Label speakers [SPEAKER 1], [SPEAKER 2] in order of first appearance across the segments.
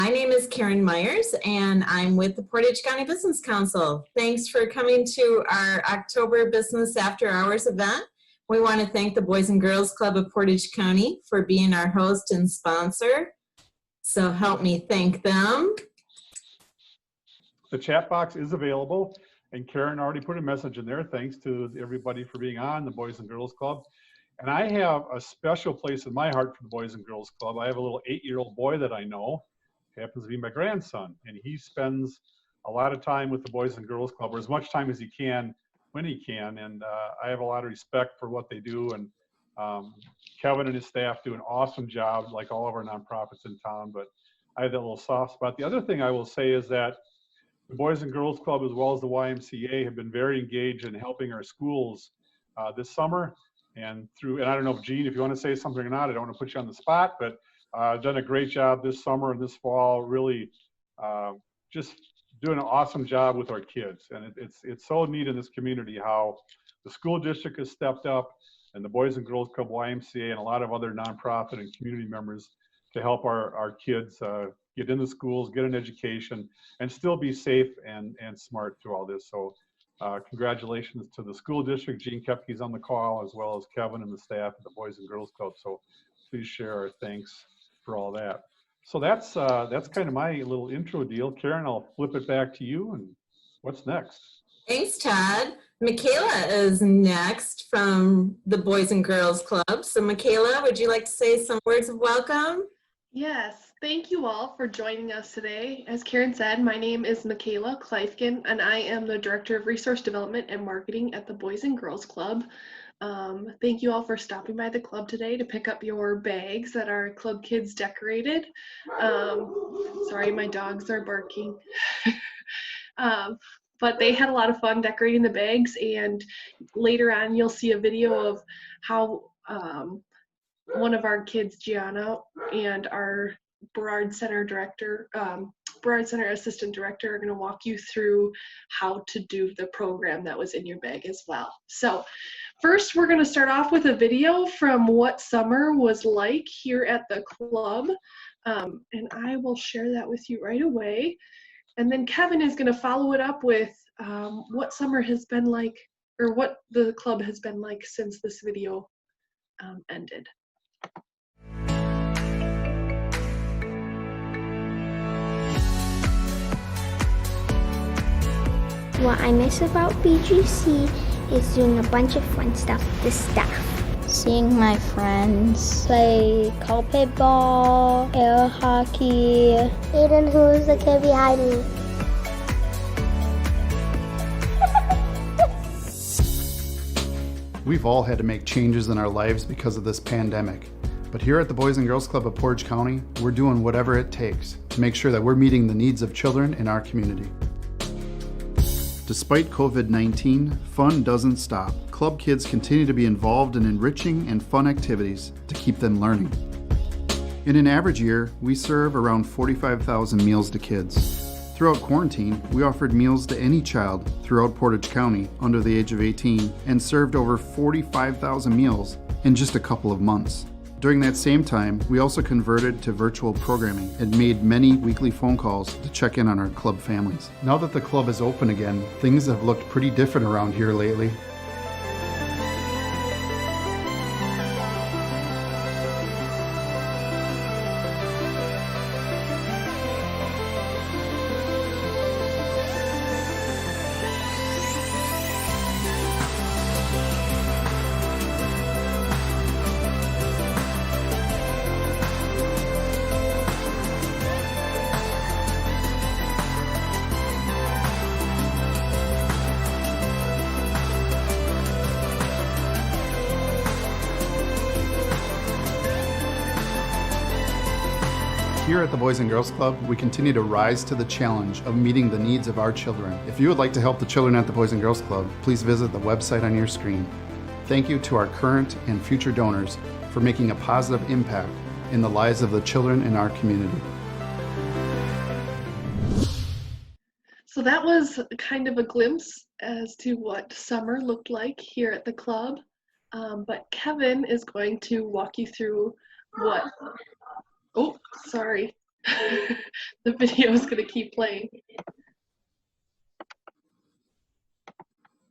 [SPEAKER 1] My name is Karen Myers, and I'm with the Portage County Business Council. Thanks for coming to our October Business After Hours event. We want to thank the Boys and Girls Club of Portage County for being our host and sponsor. So help me thank them.
[SPEAKER 2] The chat box is available, and Karen already put a message in there. Thanks to everybody for being on the Boys and Girls Club. And I have a special place in my heart for the Boys and Girls Club. I have a little 8-year-old boy that I know. Happens to be my grandson, and he spends a lot of time with the Boys and Girls Club, or as much time as he can when he can. And I have a lot of respect for what they do. And Kevin and his staff do an awesome job, like all of our nonprofits in town. But I have that little soft spot. The other thing I will say is that the Boys and Girls Club, as well as the YMCA, have been very engaged in helping our schools this summer. And I don't know if Gene, if you want to say something or not, I don't want to put you on the spot, but done a great job this summer and this fall, really just doing an awesome job with our kids. And it's so neat in this community how the school district has stepped up, and the Boys and Girls Club, YMCA, and a lot of other nonprofit and community members to help our kids get into schools, get an education, and still be safe and smart through all this. So congratulations to the school district. Gene Kepke's on the call, as well as Kevin and the staff at the Boys and Girls Club. So please share our thanks for all that. So that's kind of my little intro deal. Karen, I'll flip it back to you. And what's next?
[SPEAKER 1] Thanks, Todd. Michaela is next from the Boys and Girls Club. So Michaela, would you like to say some words of welcome?
[SPEAKER 3] Yes, thank you all for joining us today. As Karen said, my name is Michaela Kleifkin, and I am the Director of Resource Development and Marketing at the Boys and Girls Club. Thank you all for stopping by the club today to pick up your bags that our club kids decorated. Sorry, my dogs are barking. But they had a lot of fun decorating the bags, and later on you'll see a video of how one of our kids, Gianna, and our Burrard Center director, Burrard Center assistant director, are going to walk you through how to do the program that was in your bag as well. So first, we're going to start off with a video from what summer was like here at the club, and I will share that with you right away. And then Kevin is going to follow it up with what summer has been like, or what the club has been like since this video ended.
[SPEAKER 4] What I miss about BGC is doing a bunch of fun stuff with the staff.
[SPEAKER 5] Seeing my friends play carpet ball, air hockey.
[SPEAKER 4] Aiden, who is the kid behind me?
[SPEAKER 6] We've all had to make changes in our lives because of this pandemic. But here at the Boys and Girls Club of Portage County, we're doing whatever it takes to make sure that we're meeting the needs of children in our community. Despite COVID-19, fun doesn't stop. Club kids continue to be involved in enriching and fun activities to keep them learning. In an average year, we serve around 45,000 meals to kids. Throughout quarantine, we offered meals to any child throughout Portage County under the age of 18 and served over 45,000 meals in just a couple of months. During that same time, we also converted to virtual programming and made many weekly phone calls to check in on our club families. Now that the club is open again, things have looked pretty different around here lately. Here at the Boys and Girls Club, we continue to rise to the challenge of meeting the needs of our children. If you would like to help the children at the Boys and Girls Club, please visit the website on your screen. Thank you to our current and future donors for making a positive impact in the lives of the children in our community.
[SPEAKER 3] So that was kind of a glimpse as to what summer looked like here at the club. But Kevin is going to walk you through what, oh, sorry. The video is going to keep playing.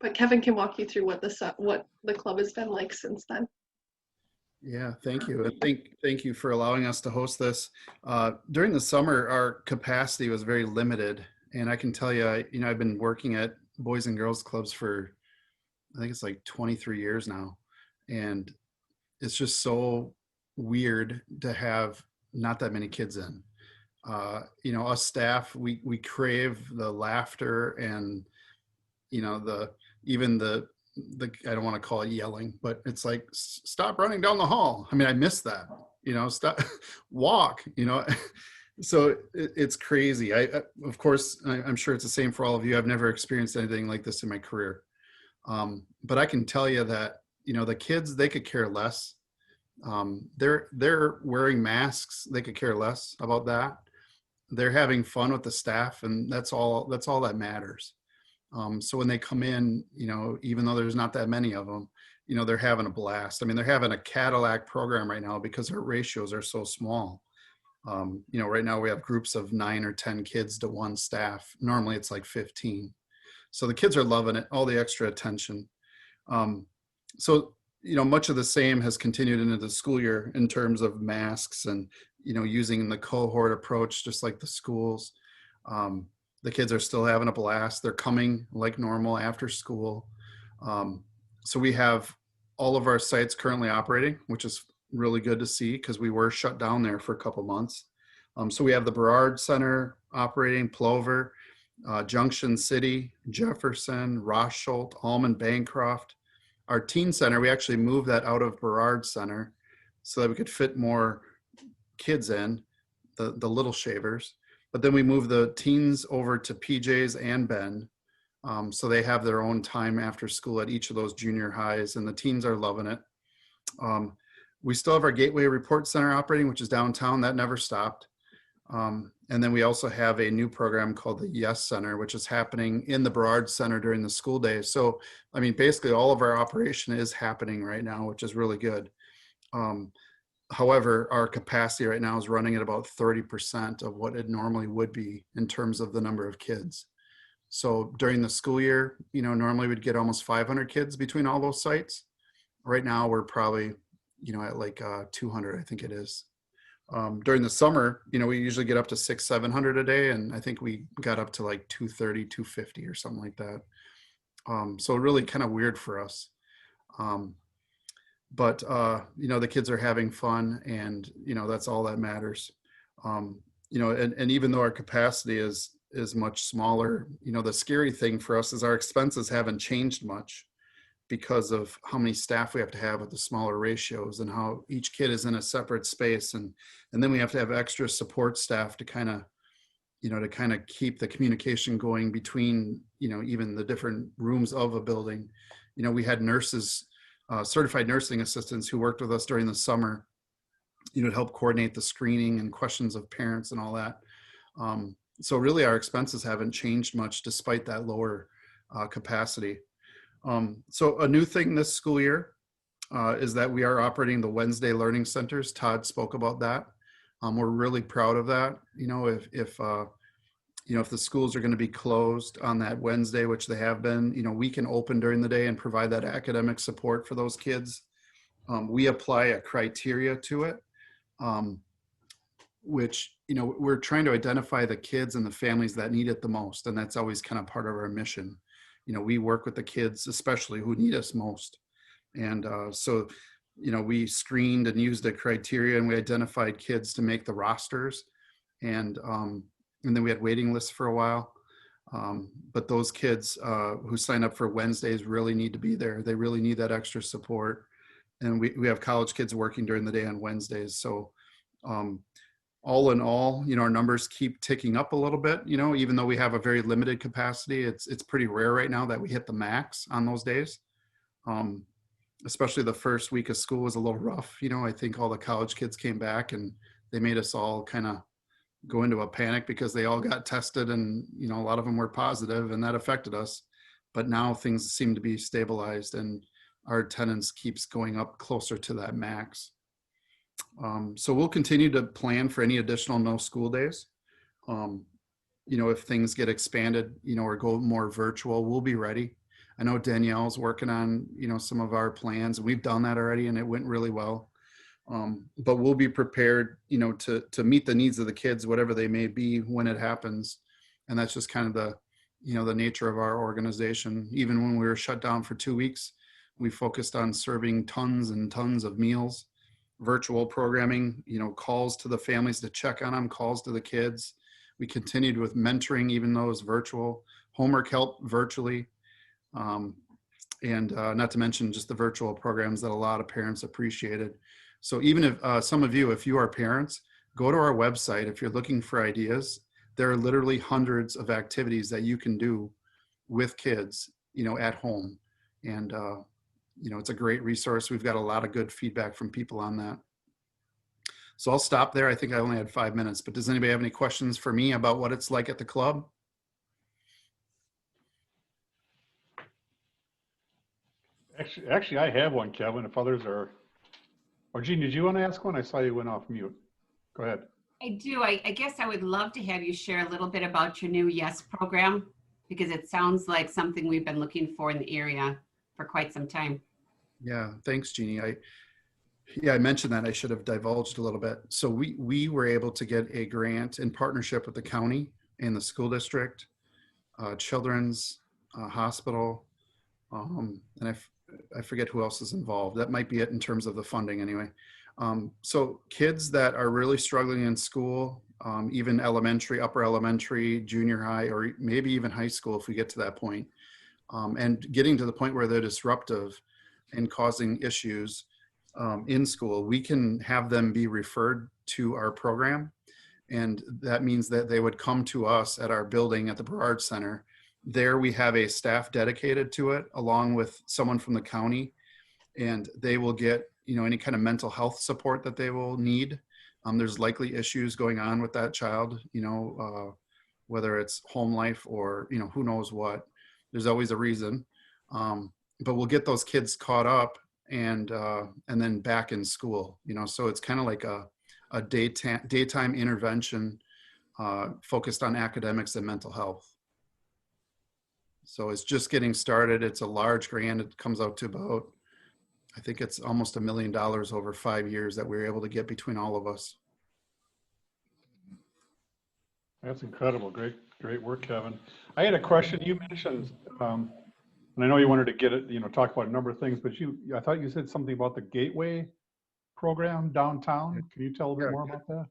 [SPEAKER 3] But Kevin can walk you through what the club has been like since then.
[SPEAKER 6] Yeah, thank you. And thank you for allowing us to host this. During the summer, our capacity was very limited. And I can tell you, I've been working at Boys and Girls Clubs for, I think it's like 23 years now. And it's just so weird to have not that many kids in. Us staff, we crave the laughter and, even the I don't want to call it yelling, but it's like, stop running down the hall. I mean, I miss that, stop, walk, so it's crazy. Of course, I'm sure it's the same for all of you. I've never experienced anything like this in my career. But I can tell you that, the kids, they could care less. They're wearing masks. They could care less about that. They're having fun with the staff, and that's all that matters. So when they come in, even though there's not that many of them, they're having a blast. I mean, they're having a Cadillac program right now because our ratios are so small. Right now we have groups of 9 or 10 kids to one staff. Normally it's like 15. So the kids are loving it, all the extra attention. So, much of the same has continued into the school year in terms of masks and, using the cohort approach, just like the schools. The kids are still having a blast. They're coming like normal after school. So we have all of our sites currently operating, which is really good to see because we were shut down there for a couple months. So we have the Burrard Center operating, Plover, Junction City, Jefferson, Rosholt, Almond, Bancroft. Our teen center, we actually moved that out of Burrard Center so that we could fit more kids in, the little shavers. But then we moved the teens over to PJ's and Bend. So they have their own time after school at each of those junior highs, and the teens are loving it. We still have our Gateway Report Center operating, which is downtown. That never stopped. And then we also have a new program called the Yes Center, which is happening in the Burrard Center during the school day. So, I mean, basically all of our operation is happening right now, which is really good. However, our capacity right now is running at about 30% of what it normally would be in terms of the number of kids. So during the school year, normally we'd get almost 500 kids between all those sites. Right now we're probably, at like 200, I think it is. During the summer, we usually get up to 600-700 a day. And I think we got up to like 230, 250 or something like that. So really kind of weird for us. But the kids are having fun, and, that's all that matters. And even though our capacity is much smaller, the scary thing for us is our expenses haven't changed much because of how many staff we have to have with the smaller ratios and how each kid is in a separate space. And then we have to have extra support staff to kind of keep the communication going between, even the different rooms of a building. We had nurses, certified nursing assistants who worked with us during the summer, to help coordinate the screening and questions of parents and all that. So really our expenses haven't changed much despite that lower capacity. So a new thing this school year is that we are operating the Wednesday learning centers. Todd spoke about that. We're really proud of that. If the schools are going to be closed on that Wednesday, which they have been, we can open during the day and provide that academic support for those kids. We apply a criteria to it, which, we're trying to identify the kids and the families that need it the most. And that's always kind of part of our mission. We work with the kids, especially who need us most. And so, we screened and used a criteria, and we identified kids to make the rosters. And then we had waiting lists for a while. But those kids who sign up for Wednesdays really need to be there. They really need that extra support. And we have college kids working during the day on Wednesdays. So all in all, our numbers keep ticking up a little bit, even though we have a very limited capacity. It's pretty rare right now that we hit the max on those days. Especially the first week of school was a little rough. I think all the college kids came back and they made us all kind of go into a panic because they all got tested, and a lot of them were positive, and that affected us. But now things seem to be stabilized, and our attendance keeps going up closer to that max. So we'll continue to plan for any additional no school days. If things get expanded, or go more virtual, we'll be ready. I know Danielle's working on, some of our plans. We've done that already and it went really well. But we'll be prepared, to meet the needs of the kids, whatever they may be when it happens. And that's just kind of the nature of our organization. Even when we were shut down for 2 weeks, we focused on serving tons and tons of meals, virtual programming, calls to the families to check on them, calls to the kids. We continued with mentoring, even though it was virtual, homework help virtually. And not to mention just the virtual programs that a lot of parents appreciated. So even if some of you, if you are parents, go to our website. If you're looking for ideas, there are literally hundreds of activities that you can do with kids, at home. And, it's a great resource. We've got a lot of good feedback from people on that. So I'll stop there. I think I only had 5 minutes, but does anybody have any questions for me about what it's like at the club?
[SPEAKER 2] Actually, I have one, Kevin, if others are, or Jean, did you want to ask one? I saw you went off mute. Go ahead.
[SPEAKER 7] I do. I guess I would love to have you share a little bit about your new YES program, because it sounds like something we've been looking for in the area for quite some time.
[SPEAKER 6] Yeah, thanks, Jeannie. I mentioned that. I should have divulged a little bit. So we were able to get a grant in partnership with the county and the school district, children's hospital, and I forget who else is involved. That might be it in terms of the funding anyway. So kids that are really struggling in school, even elementary, upper elementary, junior high, or maybe even high school if we get to that point, and getting to the point where they're disruptive and causing issues in school, we can have them be referred to our program. And that means that they would come to us at our building at the Portage Center. There we have a staff dedicated to it, along with someone from the county, and they will get, any kind of mental health support that they will need. There's likely issues going on with that child, whether it's home life or, who knows what. There's always a reason. But we'll get those kids caught up and then back in school, so it's kind of like a daytime intervention focused on academics and mental health. So it's just getting started. It's a large grant. It comes out to about, I think it's almost $1 million over 5 years that we were able to get between all of us.
[SPEAKER 2] That's incredible. Great work, Kevin. I had a question. You mentioned, and I know you wanted to get it, talk about a number of things, but I thought you said something about the Gateway program downtown. Can you tell a bit more about that?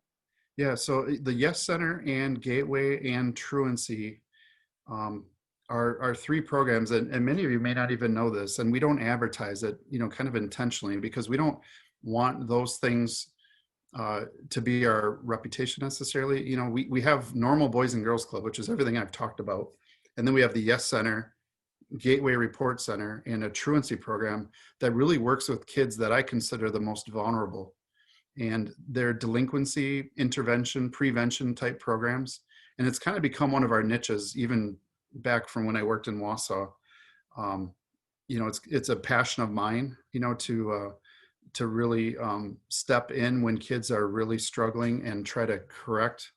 [SPEAKER 2] Yeah,
[SPEAKER 6] so the YES Center and Gateway and Truancy are 3 programs, and many of you may not even know this, and we don't advertise it, kind of intentionally, because we don't want those things to be our reputation necessarily. We have normal Boys and Girls Club, which is everything I've talked about. And then we have the YES Center, Gateway Report Center, and a truancy program that really works with kids that I consider the most vulnerable. And they're delinquency intervention, prevention type programs. And it's kind of become one of our niches, even back from when I worked in Wausau. It's a passion of mine, to really step in when kids are really struggling and try to correct,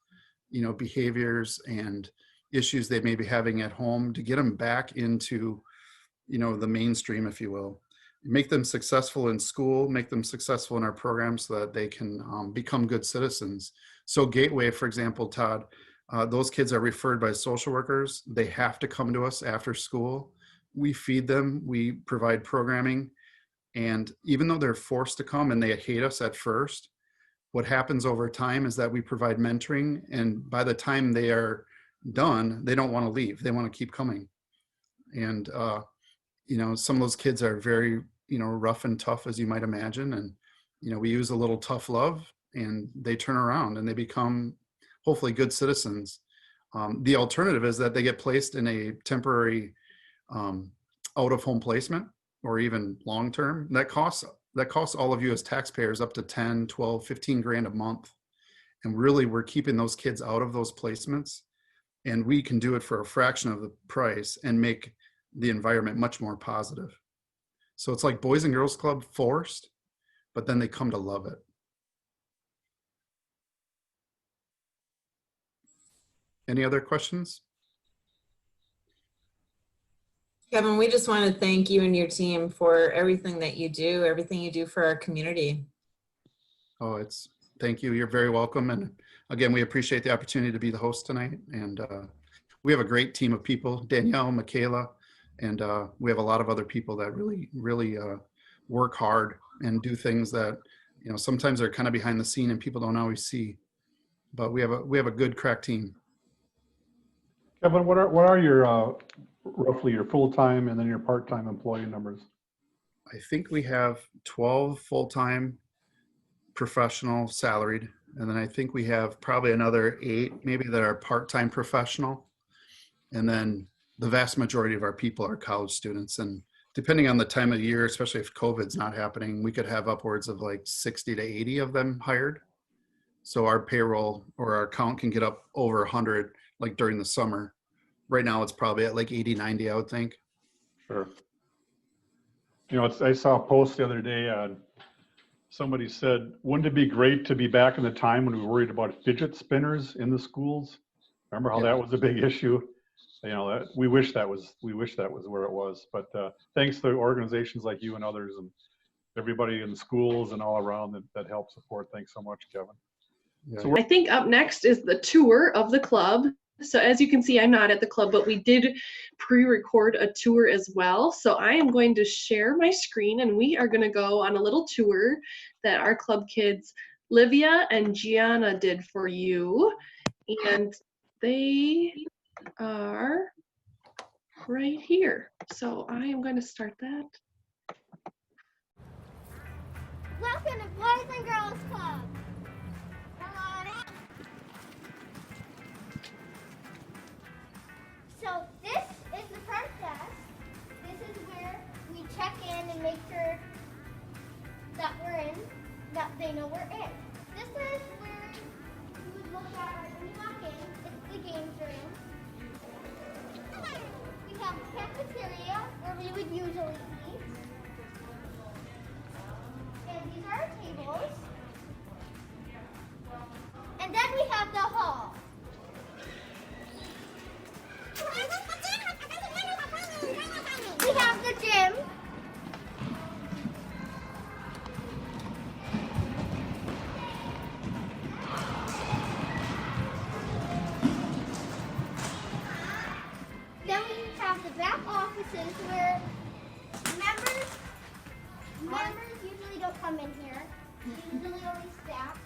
[SPEAKER 6] behaviors and issues they may be having at home, to get them back into, the mainstream, if you will. Make them successful in school, make them successful in our programs so that they can become good citizens. So Gateway, for example, Todd, those kids are referred by social workers. They have to come to us after school. We feed them, we provide programming. And even though they're forced to come and they hate us at first, what happens over time is that we provide mentoring. And by the time they are done, they don't want to leave. They want to keep coming. And, some of those kids are very, rough and tough, as you might imagine. And, we use a little tough love and they turn around and they become hopefully good citizens. The alternative is that they get placed in a temporary out of home placement, or even long-term. That costs all of you as taxpayers up to 10, 12, 15 grand a month. And really, we're keeping those kids out of those placements. And we can do it for a fraction of the price and make the environment much more positive. So it's like Boys and Girls Club forced, but then they come to love it. Any other questions?
[SPEAKER 1] Kevin, we just want to thank you and your team for everything that you do, everything you do for our community.
[SPEAKER 6] Oh, thank you. You're very welcome. And again, we appreciate the opportunity to be the host tonight. And we have a great team of people, Danielle, Michaela, and we have a lot of other people that really work hard and do things that, sometimes they're kind of behind the scene and people don't always see. But we have a good crack team.
[SPEAKER 2] Kevin, what are your roughly your full-time and then your part-time employee numbers?
[SPEAKER 6] I think we have 12 full-time professional salaried, and then I think we have probably another 8 maybe that are part-time professional, and then the vast majority of our people are college students. And depending on the time of year, especially if COVID's not happening, we could have upwards of like 60 to 80 of them hired. So our payroll or our count can get up over 100 like during the summer. Right now it's probably at like 80, 90, I would think.
[SPEAKER 2] Sure. I saw a post the other day on somebody said, wouldn't it be great to be back in the time when we were worried about fidget spinners in the schools? Remember how that was a big issue? We wish that was where it was. But thanks to organizations like you and others and everybody in schools and all around that help support. Thanks so much, Kevin.
[SPEAKER 6] Yeah.
[SPEAKER 2] So
[SPEAKER 3] I think up next is the tour of the club. So as you can see, I'm not at the club, but we did pre-record a tour as well. So I am going to share my screen and we are going to go on a little tour that our club kids, Livia and Gianna, did for you. And they are right here. So I am going to start that.
[SPEAKER 4] Welcome to Boys and Girls Club. Hello. So this is the front desk. This is where we check in and make sure that we're in, that they know we're in. This is where you would look at right when you walk in. It's the games room. We have the cafeteria where we would usually eat. And these are our tables. And then we have the hall. We have the gym. Then we have the back offices where members usually don't come in here. Usually only staff.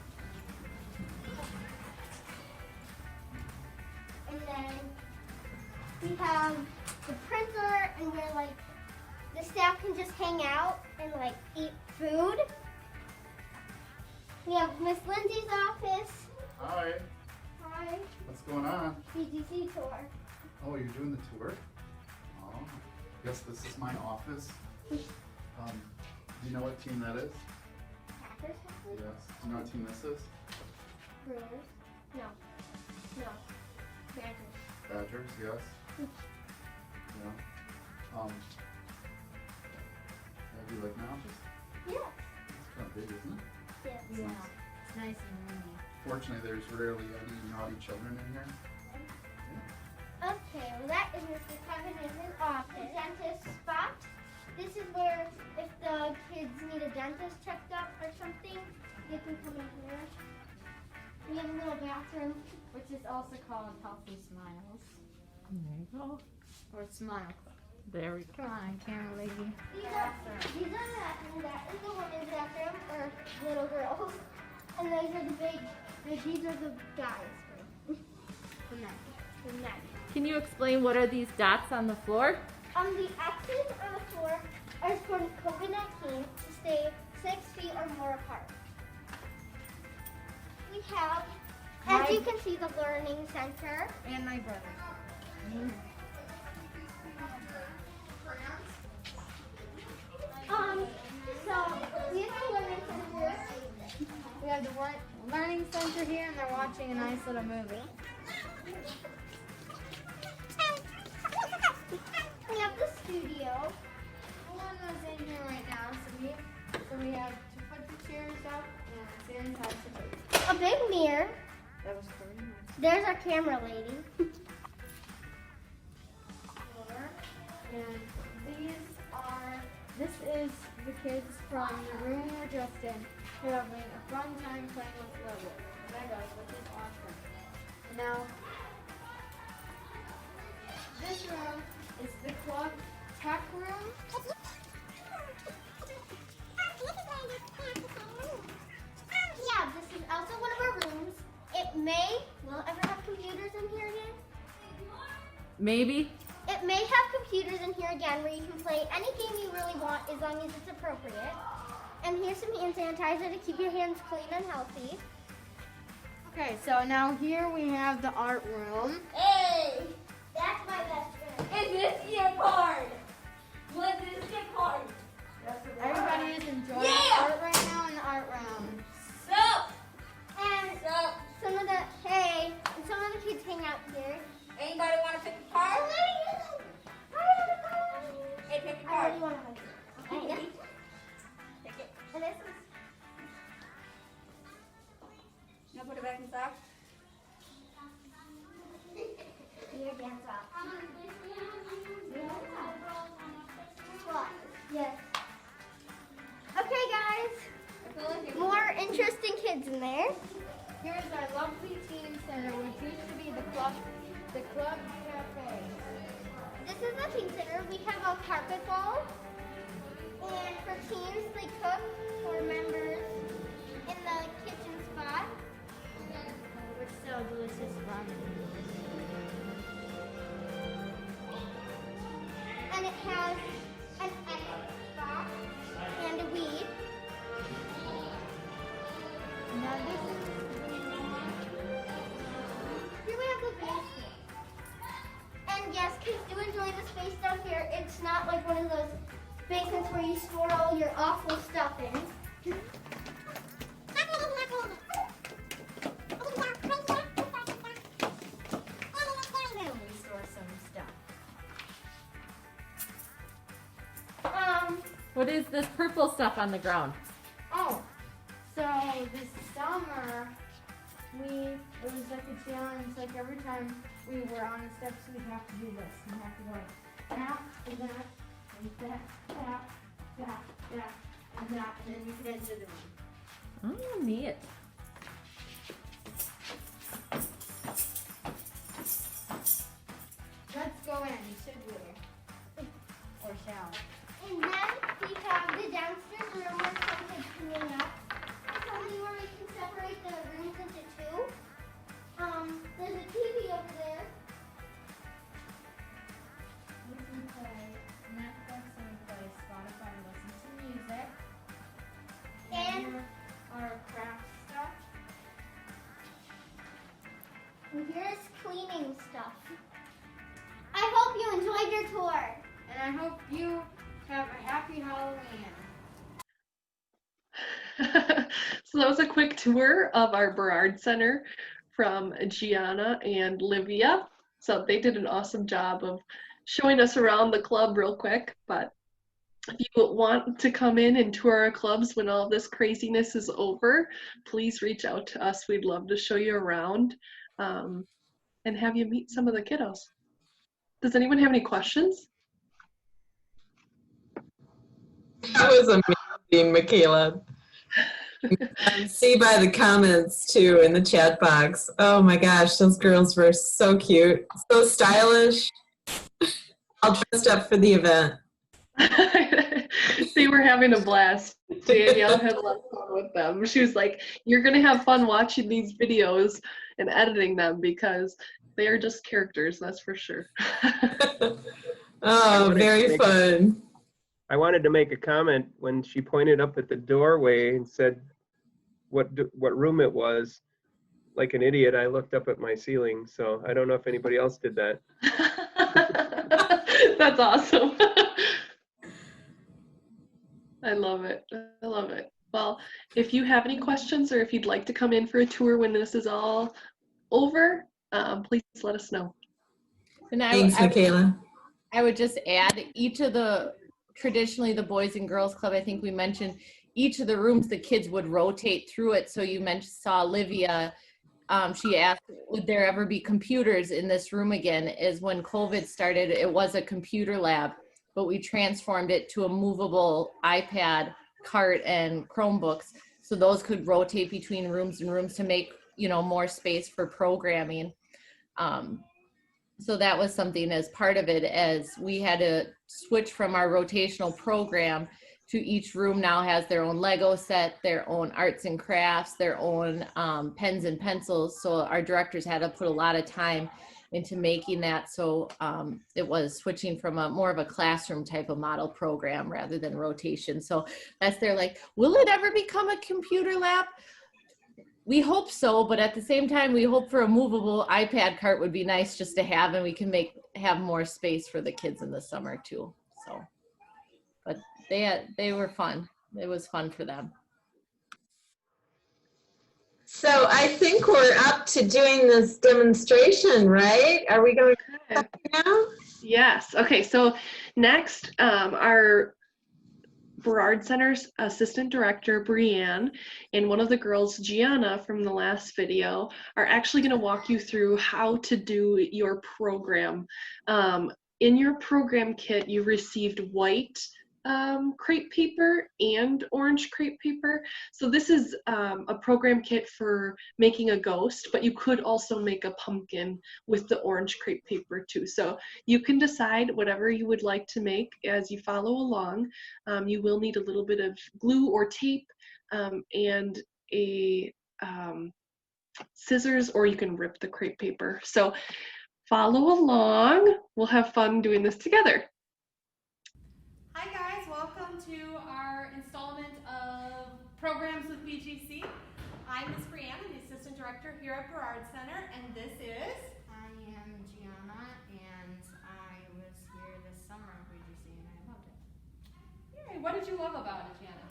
[SPEAKER 4] And then we have the printer and where like the staff can just hang out and like eat food. We have Miss Lindsay's office.
[SPEAKER 6] Hi,
[SPEAKER 4] Hi.
[SPEAKER 6] what's going on?
[SPEAKER 4] BGC tour.
[SPEAKER 6] Oh, you're doing the tour? Oh, guess this is my office. Do you know what team that is?
[SPEAKER 4] Packers, hopefully?
[SPEAKER 6] Yes. Do you know what team this is?
[SPEAKER 4] Brewers? No. No. Badgers.
[SPEAKER 6] Badgers, yes. Yeah. Do you like my office?
[SPEAKER 4] Yeah.
[SPEAKER 6] It's kind of big, isn't it?
[SPEAKER 4] Yeah.
[SPEAKER 6] It's nice.
[SPEAKER 5] It's nice and roomy.
[SPEAKER 6] Fortunately, there's rarely any naughty children in here.
[SPEAKER 4] Okay, well that is Mr. Kevin in his office. Dentist spot. This is where if the kids need a dentist checked up or something, they can come in here. We have a little bathroom.
[SPEAKER 5] Which is also called Healthy Smiles.
[SPEAKER 8] There you go.
[SPEAKER 5] Or Smile Club.
[SPEAKER 8] There we go.
[SPEAKER 5] Come on, camera lady.
[SPEAKER 4] These are the bathroom. That is the women's bathroom or little girls. And those are the these are the guys. The men. The men.
[SPEAKER 8] Can you explain what are these dots on the floor?
[SPEAKER 4] The X's on the floor are for COVID-19 to stay 6 feet or more apart. We have, as you can see, the learning center.
[SPEAKER 5] And my brother.
[SPEAKER 4] So we have the learning center.
[SPEAKER 5] We have the learning center here, and they're watching a nice little movie.
[SPEAKER 4] We have the studio.
[SPEAKER 5] One was in here right now, so we have to put the chairs up and sanitize the place.
[SPEAKER 4] A big mirror.
[SPEAKER 5] That was 30 minutes.
[SPEAKER 4] There's our camera lady.
[SPEAKER 5] And this is the kids from the room we're just in. They're having a fun time playing with Legos, which is awesome. And now, this room is the club tech room.
[SPEAKER 4] Yeah, this is also one of our rooms. Will it ever have computers in here again?
[SPEAKER 8] Maybe.
[SPEAKER 4] It may have computers in here again where you can play any game you really want as long as it's appropriate. And here's some hand sanitizer to keep your hands clean and healthy.
[SPEAKER 5] Okay, so now here we have the art room.
[SPEAKER 4] Hey, that's my best friend. Is this your card? What is your card?
[SPEAKER 5] Everybody is enjoying
[SPEAKER 4] Yeah!
[SPEAKER 5] art right now in the art room.
[SPEAKER 4] And some of the kids hang out here.
[SPEAKER 9] Anybody want to pick a card? Hey, pick a
[SPEAKER 4] I
[SPEAKER 9] card.
[SPEAKER 4] really want to hug you. Okay, yeah.
[SPEAKER 9] Pick it.
[SPEAKER 4] And this is
[SPEAKER 9] Now put it back in sock.
[SPEAKER 4] your dance off. What? Yes. Okay, guys. More interesting kids in there.
[SPEAKER 5] Here's our lovely teen center, which used to be the club cafe.
[SPEAKER 4] This is the teen center. We have a carpet ball. And for teens, they cook for members in the kitchen spot.
[SPEAKER 5] With so delicious ramen.
[SPEAKER 4] And it has an Xbox and a Wii.
[SPEAKER 5] Now this is
[SPEAKER 4] Here we have the basement. And yes, kids do enjoy the space down here. It's not like one of those basements where you store all your awful stuff in.
[SPEAKER 5] we store some stuff.
[SPEAKER 8] What is this purple stuff on the ground?
[SPEAKER 5] Oh, so this summer it was like a challenge. Like every time we were on the steps, we'd have to do this. We'd have to go tap and that and that, tap, tap, tap, and that, and then you could enter the room.
[SPEAKER 8] Oh, neat.
[SPEAKER 5] Let's go in, should we? Or shall?
[SPEAKER 4] And then we have the downstairs room where some kids can hang up. It's only where we can separate the rooms into two. There's a TV over there.
[SPEAKER 5] We can play Netflix and we play Spotify and listen to music.
[SPEAKER 4] And
[SPEAKER 5] here our craft stuff.
[SPEAKER 4] And here's cleaning stuff. I hope you enjoyed your tour.
[SPEAKER 5] And I hope you have a happy Halloween.
[SPEAKER 3] So that was a quick tour of our Burrard Center from Gianna and Livia. So they did an awesome job of showing us around the club real quick. But if you want to come in and tour our clubs when all this craziness is over, please reach out to us. We'd love to show you around and have you meet some of the kiddos. Does anyone have any questions?
[SPEAKER 1] That was amazing, Michaela. See by the comments too in the chat box. Oh my gosh, those girls were so cute, so stylish, all dressed up for the event.
[SPEAKER 3] They were having a blast. Danielle had a lot of fun with them. She was like, you're going to have fun watching these videos and editing them because they are just characters, that's for sure.
[SPEAKER 1] Oh, very fun.
[SPEAKER 10] I wanted to make a comment when she pointed up at the doorway and said what room it was. Like an idiot, I looked up at my ceiling, so I don't know if anybody else did that.
[SPEAKER 3] That's awesome. I love it. I love it. Well, if you have any questions or if you'd like to come in for a tour when this is all over, please let us know.
[SPEAKER 8] And
[SPEAKER 1] Thanks, Michaela.
[SPEAKER 8] I would just add each of the, traditionally the Boys and Girls Club, I think we mentioned each of the rooms, the kids would rotate through it. So you saw Olivia she asked, would there ever be computers in this room again? Is when COVID started, it was a computer lab, but we transformed it to a movable iPad cart and Chromebooks. So those could rotate between rooms and rooms to make, more space for programming. So that was something as part of it, as we had to switch from our rotational program to each room now has their own Lego set, their own arts and crafts, their own pens and pencils. So our directors had to put a lot of time into making that. So it was switching from a more of a classroom type of model program rather than rotation. So that's their like, will it ever become a computer lab? We hope so, but at the same time, we hope for a movable iPad cart would be nice just to have, and we can have more space for the kids in the summer too. So, but they were fun. It was fun for them.
[SPEAKER 1] So I think we're up to doing this demonstration, right? Are we going to
[SPEAKER 3] Okay.
[SPEAKER 1] now?
[SPEAKER 3] Yes. Okay. So next, our Burrard Center's assistant director, Brianne, and one of the girls, Gianna, from the last video, are actually going to walk you through how to do your program. In your program kit, you received white crepe paper and orange crepe paper. So this is a program kit for making a ghost, but you could also make a pumpkin with the orange crepe paper too. So you can decide whatever you would like to make as you follow along. You will need a little bit of glue or tape and a scissors, or you can rip the crepe paper. So follow along. We'll have fun doing this together.
[SPEAKER 11] Hi guys, welcome to our installment of Programs with BGC. I'm Ms. Brianne, I'm the Assistant Director here at Burrard Center, and this is...
[SPEAKER 5] I am Gianna, and I was here this summer at BGC, and I loved it.
[SPEAKER 11] Yay, what did you love about it, Gianna?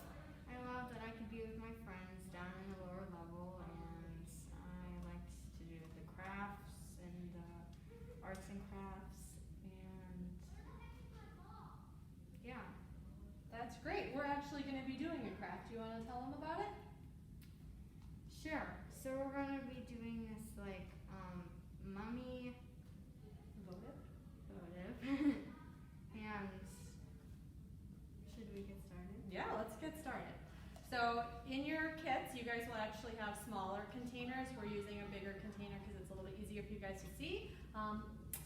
[SPEAKER 5] I loved that I could be with my friends down in the lower level, and I liked to do the crafts and the arts and crafts, and yeah.
[SPEAKER 11] That's great. We're actually going to be doing a craft. Do you want to tell them about it?
[SPEAKER 5] Sure. So we're gonna be doing this like mummy
[SPEAKER 11] Votive.
[SPEAKER 5] and should we get started?
[SPEAKER 11] Yeah, let's get started. So in your kits, you guys will actually have smaller containers. We're using a bigger container because it's a little bit easier for you guys to see.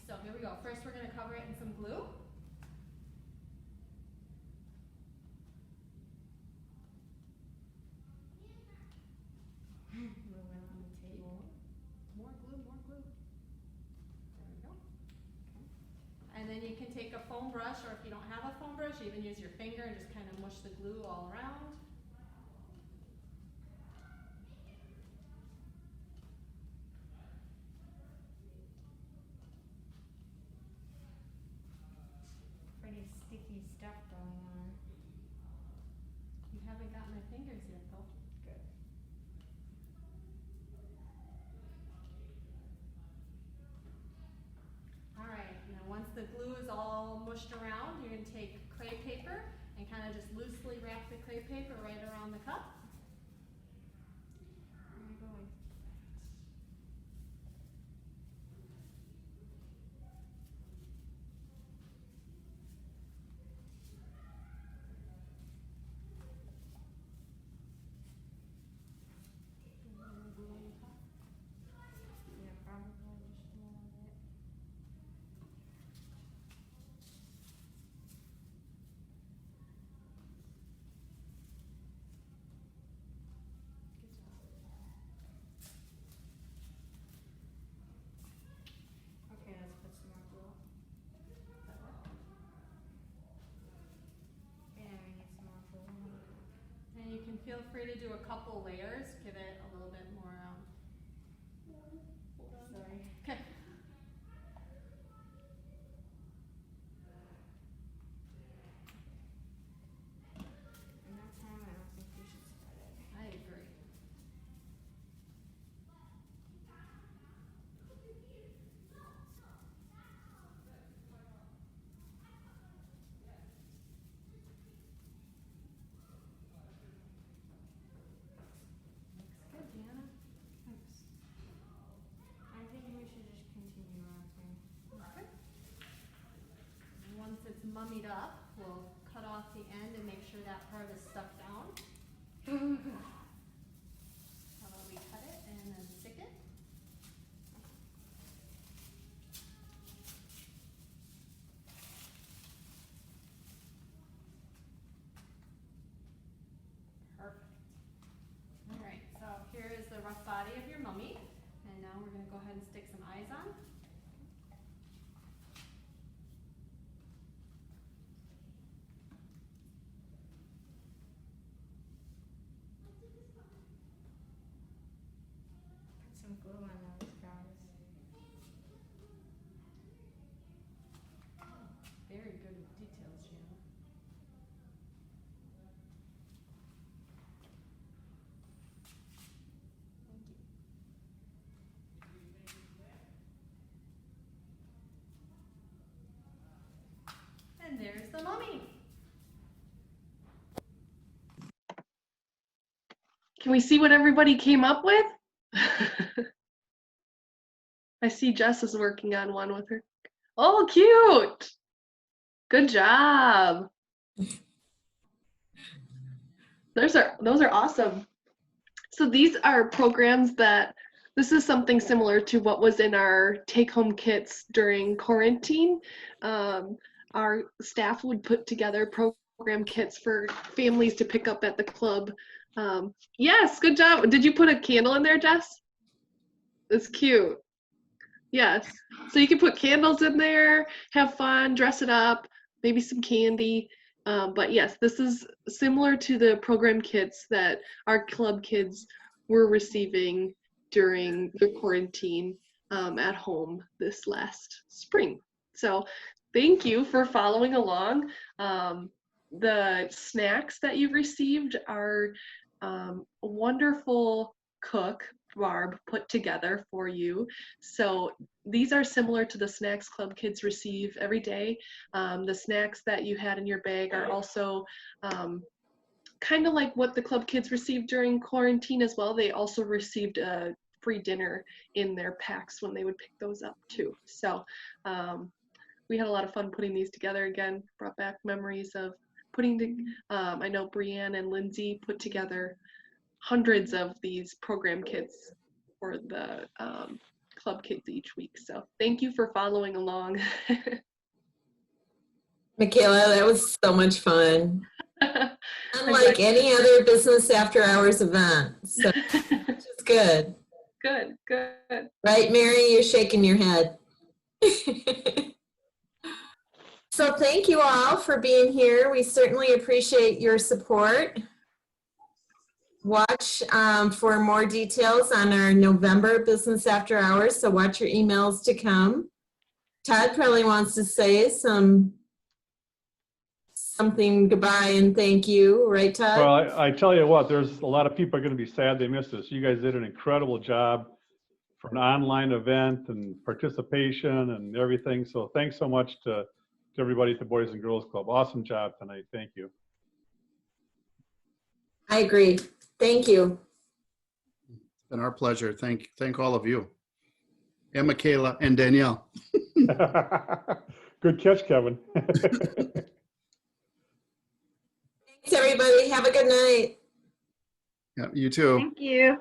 [SPEAKER 11] So here we go. First, we're going to cover it in some glue. More glue, more glue. There we go. Okay. And then you can take a foam brush, or if you don't have a foam brush, even use your finger and just kind of mush the glue all around.
[SPEAKER 5] Pretty sticky stuff going on.
[SPEAKER 11] You haven't got my fingers yet, though.
[SPEAKER 5] Good.
[SPEAKER 11] All right, now once the glue is all mushed around, you're going to take crepe paper and kind of just loosely wrap the crepe paper right around the cup.
[SPEAKER 5] Where am I going? Yeah, probably just a little bit. Okay, let's put some more glue. Yeah, we need some more glue.
[SPEAKER 11] And you can feel free to do a couple layers, give it a little bit more, hold on.
[SPEAKER 5] Sorry.
[SPEAKER 11] Okay.
[SPEAKER 5] In that time, I don't think we should spread it.
[SPEAKER 11] I agree. Looks good. mummied up, we'll cut off the end and make sure that part is stuck down. How about we cut it and then stick it? Perfect. All right, so here is the rough body of your mummy. And now we're going to go ahead and stick some eyes on.
[SPEAKER 5] Put some glue on those guys.
[SPEAKER 11] Very good with details, Gianna. And there's the mummy.
[SPEAKER 3] Can we see what everybody came up with? I see Jess is working on one with her. Oh, cute. Good job. Those are awesome. So these are programs that, this is something similar to what was in our take-home kits during quarantine. Our staff would put together program kits for families to pick up at the club. Yes, good job. Did you put a candle in there, Jess? That's cute. Yes. So you can put candles in there, have fun, dress it up, maybe some candy. But yes, this is similar to the program kits that our club kids were receiving during the quarantine at home this last spring. So thank you for following along. The snacks that you've received are a wonderful cook, Barb, put together for you. So these are similar to the snacks club kids receive every day. The snacks that you had in your bag are also kind of like what the club kids received during quarantine as well. They also received a free dinner in their packs when they would pick those up too. So we had a lot of fun putting these together. Again, brought back memories of I know Brianne and Lindsay put together hundreds of these program kits for the club kids each week. So thank you for following along.
[SPEAKER 1] Michaela, that was so much fun.
[SPEAKER 3] I'm
[SPEAKER 1] Unlike
[SPEAKER 3] glad-
[SPEAKER 1] any other business after hours event. So it's good.
[SPEAKER 3] Good, good.
[SPEAKER 1] Right, Mary? You're shaking your head. So thank you all for being here. We certainly appreciate your support. Watch for more details on our November Business After Hours, so watch your emails to come. Todd probably wants to say something goodbye and thank you, right, Todd?
[SPEAKER 2] Well, I tell you what, there's a lot of people are going to be sad they missed this. You guys did an incredible job for an online event and participation and everything. So thanks so much to everybody at the Boys and Girls Club. Awesome job tonight. Thank you.
[SPEAKER 1] I agree. Thank you.
[SPEAKER 6] It's been our pleasure. Thank all of you. And Michaela and Danielle.
[SPEAKER 2] Good catch, Kevin.
[SPEAKER 1] Thanks, everybody. Have a good night.
[SPEAKER 6] Yeah, you too.
[SPEAKER 9] Thank you.